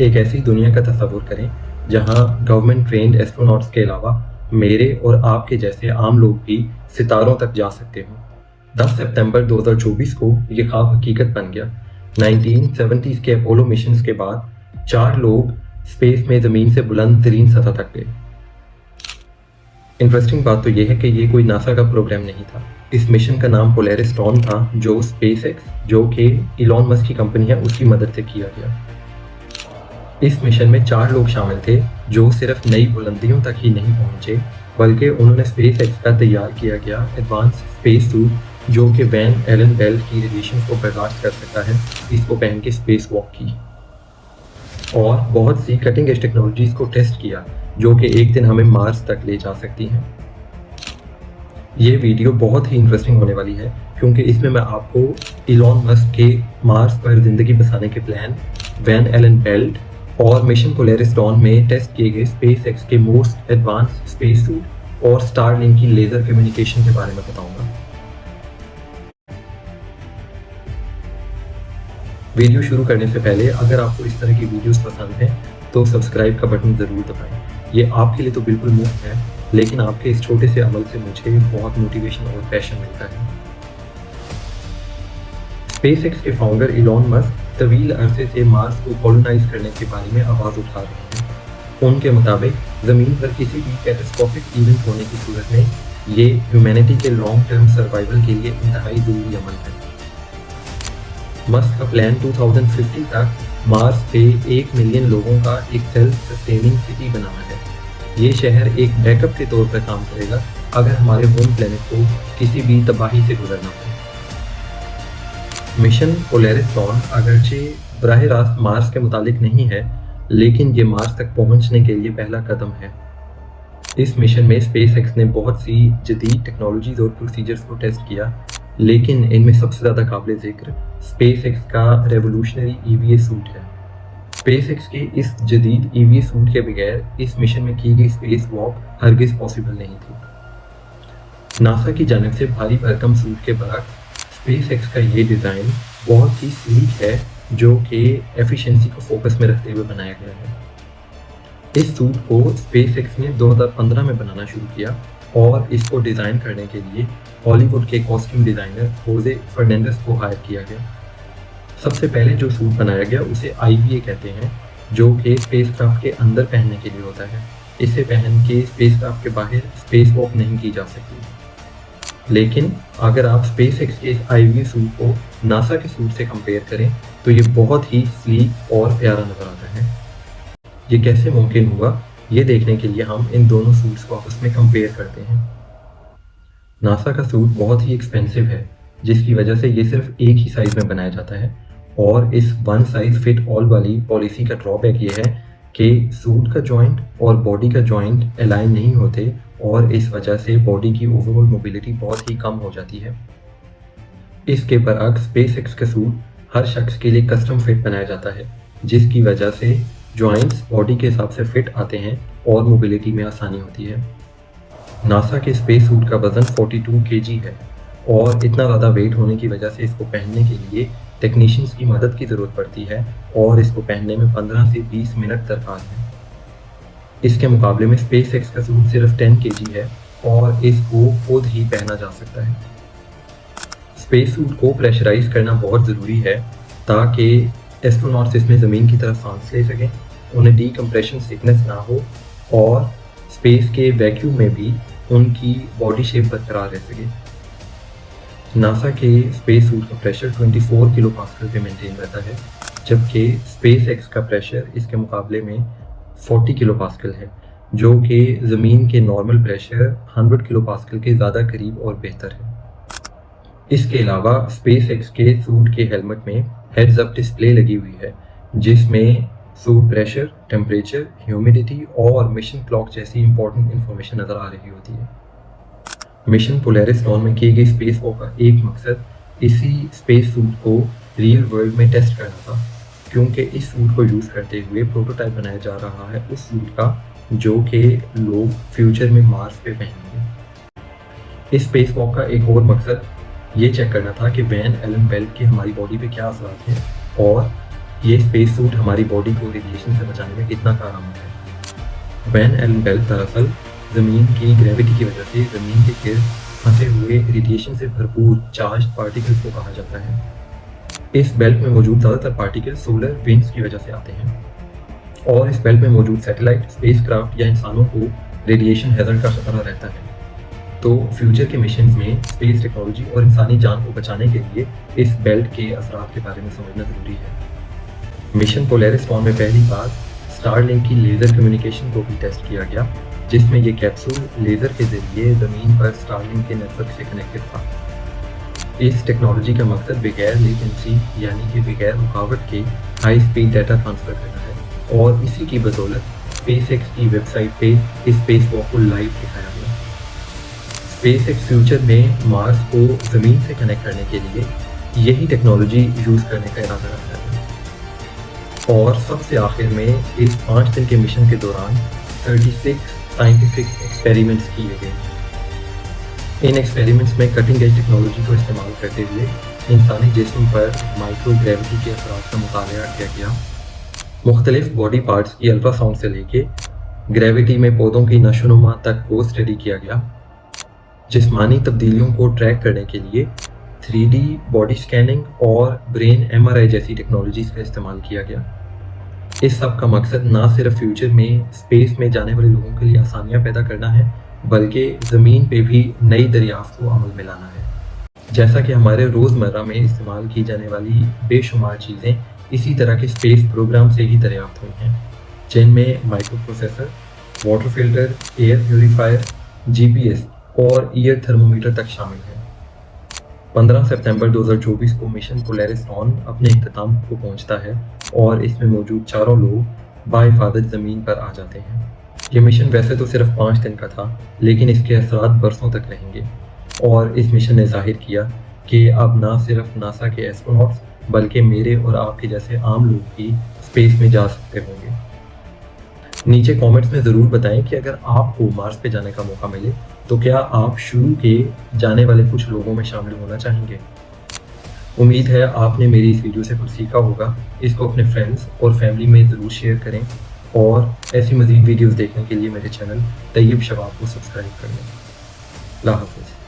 एक ऐसी दुनिया का तस्वुर करें जहां गवर्नमेंट ट्रेन्ड एस्ट्रोनॉट्स के अलावा मेरे और आपके जैसे आम लोग भी सितारों तक जा सकते हों। 10 सितंबर 2024 को ये ख्वाब हकीकत बन गया। 1970s के अपोलो मिशंस के बाद 4 लोग स्पेस में ज़मीन से बुलंद तरीन सतह तक गए। इंटरेस्टिंग बात तो यह है कि ये कोई नासा का प्रोग्राम नहीं था। इस मिशन का नाम पोलरिस डॉन था, जो स्पेसएक्स, जो कि इलॉन मस्क की कंपनी है, उसकी मदद से किया गया। इस मिशन में 4 लोग शामिल थे जो सिर्फ नई बुलंदियों तक ही नहीं पहुंचे, बल्कि उन्होंने स्पेसएक्स का तैयार किया गया एडवांस स्पेस सूट, जो कि वैन एलन बेल्ट की रेडिएशन को बर्दाश्त कर सकता है, इसको पहन के स्पेस वॉक की और बहुत सी कटिंग एज टेक्नोलॉजीज को टेस्ट किया जो कि एक दिन हमें मार्स तक ले जा सकती हैं। ये वीडियो बहुत ही इंटरेस्टिंग होने वाली है क्योंकि इसमें मैं आपको इलॉन मस्क के मार्स पर जिंदगी बसाने के प्लान, वैन एलन बेल्ट और मिशन पोलरिस डॉन में टेस्ट किए गए स्पेसएक्स के मोस्ट एडवांस स्पेस सूट और स्टारलिंक की लेजर कम्युनिकेशन के बारे में बताऊंगा। वीडियो शुरू करने से पहले अगर आपको इस तरह की वीडियोस पसंद हैं तो सब्सक्राइब का बटन ज़रूर दबाएं। ये आपके लिए तो बिल्कुल मुफ्त है, लेकिन आपके इस छोटे से अमल से मुझे बहुत मोटिवेशन और पैशन मिलता है। स्पेसएक्स के फाउंडर इलॉन मस्क तवील अरसे से मार्स को कॉलोनाइज करने के बारे में आवाज़ उठा रहे हैं। उनके मुताबिक ज़मीन पर किसी भी कैटास्ट्रोफिक इवेंट होने की सूरत में ये ह्यूमैनिटी के लॉन्ग टर्म सर्वाइवल के लिए इंतहाई ज़रूरी अमल है। मस्क का प्लान 2050 तक मार्स पे 1 मिलियन लोगों का एक सेल्फ सस्टेनिंग सिटी बनाना है। ये शहर एक बैकअप के तौर पर काम करेगा अगर हमारे होम प्लेनेट को किसी भी तबाही से गुजरना हो। मिशन पोलरिस डॉन अगरचे बराह रास्त मार्स के मुतालिक नहीं है, लेकिन ये मार्स तक पहुंचने के लिए पहला कदम है। इस मिशन में स्पेसएक्स ने बहुत सी जदीद टेक्नोलॉजीज और प्रोसीजर्स को टेस्ट किया, लेकिन इनमें सबसे ज़्यादा काबिल जिक्र स्पेसएक्स का रेवोल्यूशनरी ईवीए सूट है। स्पेसएक्स के इस जदीद ईवीए सूट के बगैर इस मिशन में की गई स्पेस वॉक हरगिज़ पॉसिबल नहीं थी। नासा की जानिब से भारी भरकम सूट के बरक्स स्पेसएक्स का ये डिज़ाइन बहुत ही स्लीक है, जो कि एफिशिएंसी को फोकस में रखते हुए बनाया गया है। इस सूट को स्पेसएक्स ने 2015 में बनाना शुरू किया और इसको डिज़ाइन करने के लिए हॉलीवुड के कॉस्ट्यूम डिज़ाइनर होजे फर्नांडिस को हायर किया गया। सबसे पहले जो सूट बनाया गया उसे आईवीए कहते हैं, जो कि स्पेसक्राफ्ट के अंदर पहनने के लिए होता है। इसे पहन के स्पेसक्राफ्ट के बाहर स्पेस वॉक नहीं की जा सकती। लेकिन अगर आप स्पेसएक्स के इस आईवीए सूट को नासा के सूट से कंपेयर करें तो ये बहुत ही स्लीक और प्यारा नज़र आता है। ये कैसे मुमकिन हुआ, ये देखने के लिए हम इन दोनों सूट्स को आपस में कंपेयर करते हैं। नासा का सूट बहुत ही एक्सपेंसिव है, जिसकी वजह से ये सिर्फ एक ही साइज़ में बनाया जाता है और इस वन साइज़ फिट ऑल वाली पॉलिसी का ड्रॉबैक ये है कि सूट का जॉइंट और बॉडी का जॉइंट अलाइन नहीं होते और इस वजह से बॉडी की ओवरऑल मोबिलिटी बहुत ही कम हो जाती है। इसके बरअक्स स्पेसएक्स का सूट हर शख्स के लिए कस्टम फिट बनाया जाता है, जिसकी वजह से जॉइंट्स बॉडी के हिसाब से फिट आते हैं और मोबिलिटी में आसानी होती है। नासा के स्पेस सूट का वज़न 42 केजी है और इतना ज़्यादा वेट होने की वजह से इसको पहनने के लिए टेक्नीशियंस की मदद की ज़रूरत पड़ती है और इसको पहनने में 15 से 20 मिनट दरकार है। इसके मुकाबले में स्पेसएक्स का सूट सिर्फ 10 केजी है और इसको खुद ही पहना जा सकता है। स्पेस सूट को प्रेशराइज करना बहुत ज़रूरी है ताकि एस्ट्रोनॉट्स इसमें ज़मीन की तरफ सांस ले सकें, उन्हें डीकम्प्रेशन सिकनेस ना हो और स्पेस के वैक्यूम में भी उनकी बॉडी शेप बरकरार रह सके। नासा के स्पेस सूट का प्रेशर 24 किलो पास्कल पे मेंटेन रहता है, जबकि स्पेसएक्स का प्रेशर इसके मुकाबले में 40 किलो पास्कल है, जो कि ज़मीन के नॉर्मल प्रेशर 100 किलो पास्कल के ज़्यादा करीब और बेहतर है। इसके अलावा स्पेसएक्स के सूट के हेलमेट में हेड्स अप डिस्प्ले लगी हुई है, जिसमें सूट प्रेशर, टेम्परेचर, ह्यूमिडिटी और मिशन क्लॉक जैसी इंपॉर्टेंट इंफॉर्मेशन नज़र आ रही होती है। मिशन पोलरिस डॉन में किए गए स्पेस वॉक का एक मकसद इसी स्पेस सूट को रियल वर्ल्ड में टेस्ट करना था, क्योंकि इस सूट को यूज़ करते हुए प्रोटोटाइप बनाया जा रहा है उस सूट का जो कि लोग फ्यूचर में मार्स पे पहनेंगे। इस स्पेस वॉक का एक और मकसद ये चेक करना था कि वैन एलन बेल्ट के हमारी बॉडी पे क्या असर हैं और ये स्पेस सूट हमारी बॉडी को रेडिएशन से बचाने में कितना कारगर है। वैन एलन बेल्ट दरअसल ज़मीन की ग्रेविटी की वजह से ज़मीन के गिर्द फंसे हुए रेडिएशन से भरपूर चार्ज पार्टिकल्स को कहा जाता है। इस बेल्ट में मौजूद ज़्यादातर पार्टिकल सोलर विंड्स की वजह से आते हैं और इस बेल्ट में मौजूद सैटेलाइट, स्पेसक्राफ्ट या इंसानों को रेडिएशन हैज़र्ड का खतरा रहता है। तो फ्यूचर के मिशन में स्पेस टेक्नोलॉजी और इंसानी जान को बचाने के लिए इस बेल्ट के असरात के बारे में समझना ज़रूरी है। मिशन पोलैरिस डॉन में पहली बार स्टारलिंक की लेज़र कम्युनिकेशन को भी टेस्ट किया गया, जिसमें ये कैप्सूल लेज़र के ज़रिए ज़मीन पर स्टारलिंक के नेटवर्क से कनेक्टेड था। इस टेक्नोलॉजी का मकसद बगैर लेटेंसी यानी कि बगैर रुकावट के हाई स्पीड डाटा ट्रांसफ़र करना है और इसी की बदौलत SpaceX की वेबसाइट पे इस स्पेस वॉक को लाइव दिखाया गया। SpaceX फ्यूचर में मार्स को ज़मीन से कनेक्ट करने के लिए यही टेक्नोलॉजी यूज़ करने का इरादा रखता है। और सबसे आखिर में इस 5 दिन के मिशन के दौरान 36 साइंटिफिक एक्सपेरिमेंट्स किए गए। इन एक्सपेरिमेंट्स में कटिंग एज टेक्नोलॉजी को इस्तेमाल करते हुए इंसानी जिस्म पर माइक्रो ग्रेविटी के असरात का मुताला किया गया। मुख्तलिफ बॉडी पार्ट्स की अल्ट्रासाउंड से लेके ग्रेविटी में पौधों की नशोनुमा तक को स्टडी किया गया। जिस्मानी तब्दीलियों को ट्रैक करने के लिए 3D बॉडी स्कैनिंग और ब्रेन MRI जैसी टेक्नोलॉजीज का इस्तेमाल किया गया। इस सब का मकसद ना सिर्फ फ्यूचर में स्पेस में जाने वाले लोगों के लिए आसानियां पैदा करना है, बल्कि ज़मीन पे भी नई दरियाफ्त को अमल में लाना है। जैसा कि हमारे रोज़मर्रा में इस्तेमाल की जाने वाली बेशुमार चीज़ें इसी तरह के स्पेस प्रोग्राम से ही दरियाफ्त हुई हैं, जिनमें micro processor, water filter, air purifier, GPS और ईयर थर्मोमीटर तक शामिल है। 15 सितंबर 2024 को मिशन पोलैरिस डॉन अपने इख्तिताम को पहुंचता है और इसमें मौजूद चारों लोग बाहिफाजत ज़मीन पर आ जाते हैं। ये मिशन वैसे तो सिर्फ 5 दिन का था, लेकिन इसके असरात बरसों तक रहेंगे और इस मिशन ने जाहिर किया कि अब ना सिर्फ नासा के एस्ट्रोनॉट्स बल्कि मेरे और आपके जैसे आम लोग भी स्पेस में जा सकते होंगे। नीचे कमेंट्स में ज़रूर बताएं कि अगर आपको मार्स पे जाने का मौका मिले तो क्या आप शुरू के जाने वाले कुछ लोगों में शामिल होना चाहेंगे। उम्मीद है आपने मेरी इस वीडियो से कुछ सीखा होगा। इसको अपने फ्रेंड्स और फैमिली में ज़रूर शेयर करें और ऐसी मज़ीद वीडियोज़ देखने के लिए मेरे चैनल तैयब शबाब को सब्सक्राइब कर लें। अल्लाह हाफ़िज़।